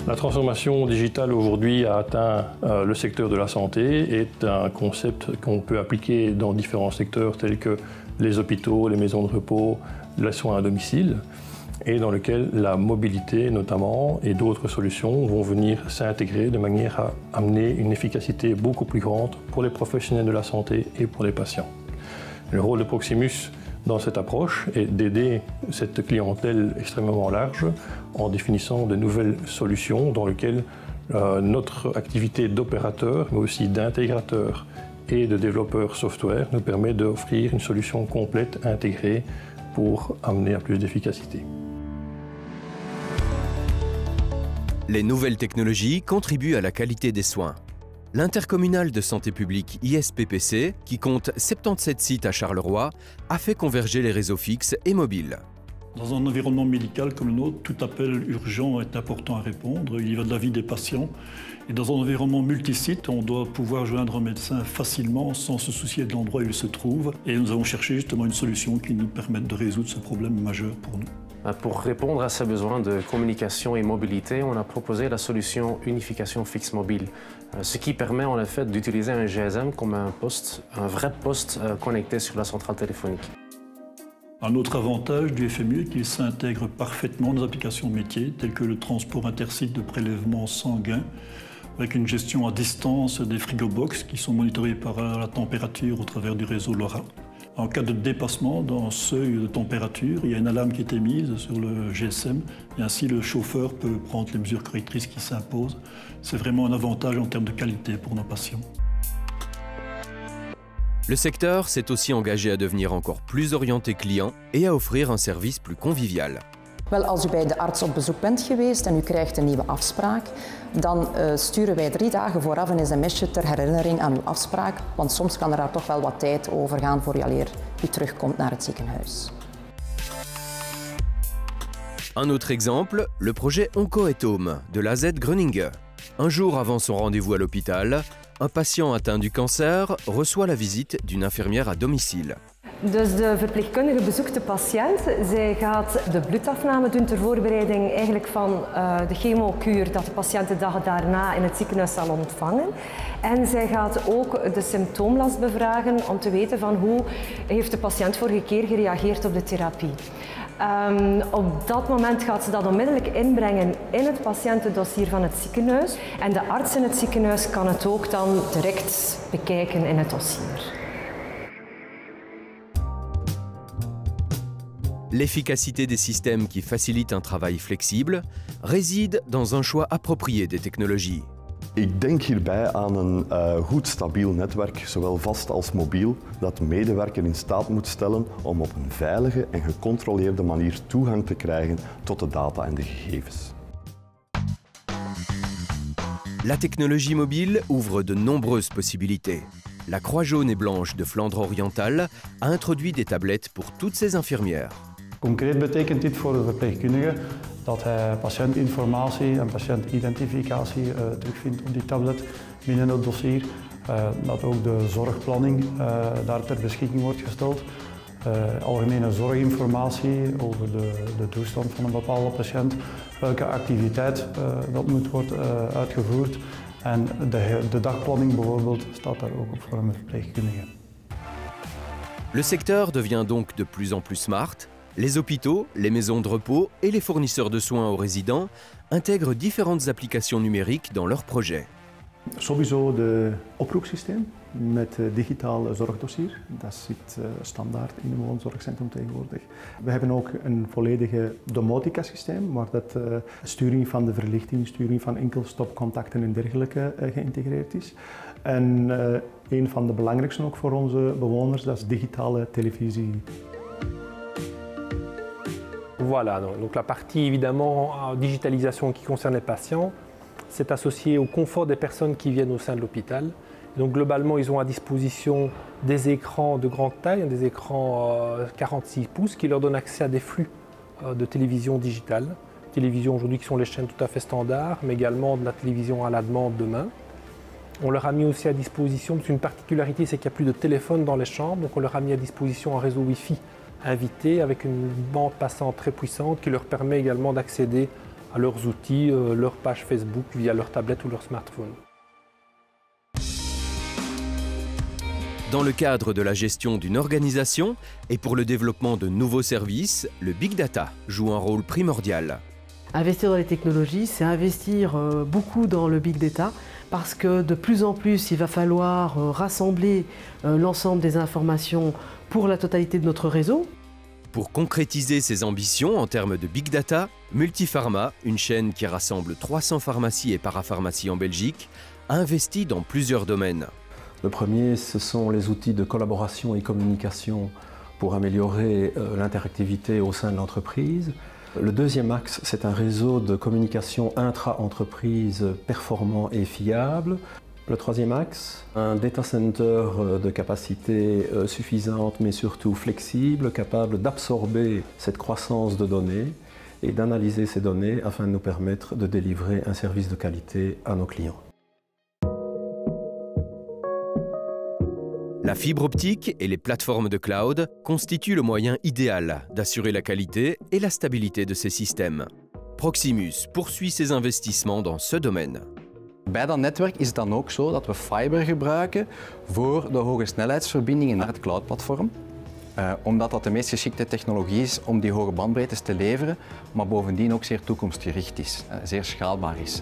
La transformation digitale aujourd'hui a atteint le secteur de la santé, est un concept qu'on peut appliquer dans différents secteurs tels que les hôpitaux, les maisons de repos, les soins à domicile, et dans lequel la mobilité notamment et d'autres solutions vont venir s'intégrer de manière à amener une efficacité beaucoup plus grande pour les professionnels de la santé et pour les patients. Le rôle de Proximus dans cette approche est d'aider cette clientèle extrêmement large en définissant de nouvelles solutions dans lesquelles notre activité d'opérateur, mais aussi d'intégrateur et de développeur software nous permet d'offrir une solution complète, intégrée, pour amener à plus d'efficacité. Les nouvelles technologies contribuent à la qualité des soins. L'intercommunal de santé publique ISPPC, qui compte 77 sites à Charleroi, a fait converger les réseaux fixes et mobiles. Dans un environnement médical comme le nôtre, tout appel urgent est important à répondre. Il y va de la vie des patients. Et dans un environnement multisite, on doit pouvoir joindre un médecin facilement sans se soucier de l'endroit où il se trouve. Et nous avons cherché justement une solution qui nous permette de résoudre ce problème majeur pour nous. Pour répondre à ces besoins de communication et mobilité, on a proposé la solution unification fixe mobile, ce qui permet en effet d'utiliser un GSM comme un vrai poste connecté sur la centrale téléphonique. Un autre avantage du FMU est qu'il s'intègre parfaitement dans les applications métiers telles que le transport intersite de prélèvements sanguins, avec une gestion à distance des frigobox qui sont monitorés par la température au travers du réseau LoRa. En cas de dépassement d'un seuil de température, il y a une alarme qui est émise sur le GSM et ainsi le chauffeur peut prendre les mesures correctrices qui s'imposent. C'est vraiment un avantage en termes de qualité pour nos patients. Le secteur s'est aussi engagé à devenir encore plus orienté client et à offrir un service plus convivial. Wel, als u bij de arts op bezoek bent geweest en u krijgt een nieuwe afspraak, dan sturen wij 3 dagen vooraf een sms'je ter herinnering aan uw afspraak, want soms kan er daar toch wel wat tijd over gaan voor u terugkomt naar het ziekenhuis. Un autre exemple, le projet Onco et Home de l'AZ Groningen. Un jour avant son rendez-vous à l'hôpital, un patient atteint du cancer reçoit la visite d'une infirmière à domicile. Dus de verpleegkundige bezoekt de patiënt. Zij gaat de bloedafname doen ter voorbereiding eigenlijk van de chemokuur dat de patiënt de dag daarna in het ziekenhuis zal ontvangen. En zij gaat ook de symptoomlast bevragen om te weten van hoe heeft de patiënt vorige keer gereageerd op de therapie. Op dat moment gaat ze dat onmiddellijk inbrengen in het patiëntendossier van het ziekenhuis. En de arts in het ziekenhuis kan het ook dan direct bekijken in het dossier. L'efficacité des systèmes qui facilitent un travail flexible réside dans un choix approprié des technologies. Ik denk hierbij aan een goed stabiel netwerk, zowel vast als mobiel, dat de medewerker in staat moet stellen om op een veilige en gecontroleerde manier toegang te krijgen tot de data en de gegevens. La technologie mobile ouvre de nombreuses possibilités. La Croix jaune et blanche de Flandre orientale a introduit des tablettes pour toutes ses infirmières. Concreet betekent dit voor de verpleegkundige dat hij patiëntinformatie en patiëntidentificatie terugvindt op die tablet binnen het dossier. Dat ook de zorgplanning daar ter beschikking wordt gesteld. Algemene zorginformatie over de toestand van een bepaalde patiënt, welke activiteit dat moet worden uitgevoerd. En de dagplanning bijvoorbeeld staat daar ook op voor een verpleegkundige. Le secteur devient donc de plus en plus smart. Les hôpitaux, les maisons de repos et les fournisseurs de soins aux résidents intègrent différentes applications numériques dans leurs projets. Sowieso de oproepsysteem met digitaal zorgdossier. Dat zit standaard in een woonzorgcentrum tegenwoordig. We hebben ook een volledige domotica-systeem waar dat sturing van de verlichting, sturing van enkelstopcontacten en dergelijke geïntegreerd is. En een van de belangrijkste ook voor onze bewoners, dat is digitale televisie. Voilà, donc la partie évidemment digitalisation qui concerne les patients, c'est associé au confort des personnes qui viennent au sein de l'hôpital. Donc globalement, ils ont à disposition des écrans de grande taille, des écrans 46 pouces qui leur donnent accès à des flux de télévision digitale. Télévision aujourd'hui qui sont les chaînes tout à fait standards, mais également de la télévision à la demande demain. On leur a mis aussi à disposition, parce qu'une particularité c'est qu'il n'y a plus de téléphone dans les chambres, donc on leur a mis à disposition un réseau Wi-Fi invité avec une bande passante très puissante qui leur permet également d'accéder à leurs outils, leur page Facebook via leur tablette ou leur smartphone. Dans le cadre de la gestion d'une organisation et pour le développement de nouveaux services, le Big Data joue un rôle primordial. Investir dans les technologies, c'est investir beaucoup dans le Big Data parce que de plus en plus, il va falloir rassembler l'ensemble des informations pour la totalité de notre réseau. Pour concrétiser ses ambitions en termes de Big Data, Multipharma, une chaîne qui rassemble 300 pharmacies et parapharmacies en Belgique, a investi dans plusieurs domaines. Le premier, ce sont les outils de collaboration et communication pour améliorer l'interactivité au sein de l'entreprise. Le deuxième axe, c'est un réseau de communication intra-entreprise performant et fiable. Le troisième axe, un data center de capacité suffisante mais surtout flexible, capable d'absorber cette croissance de données et d'analyser ces données afin de nous permettre de délivrer un service de qualité à nos clients. La fibre optique et les plateformes de cloud constituent le moyen idéal d'assurer la qualité et la stabilité de ces systèmes. Proximus poursuit ses investissements dans ce domaine. Bij dat netwerk is het dan ook zo dat we fiber gebruiken voor de hoge snelheidsverbindingen naar het cloudplatform. Omdat dat de meest geschikte technologie is om die hoge bandbreedtes te leveren, maar bovendien ook zeer toekomstgericht is, zeer schaalbaar is.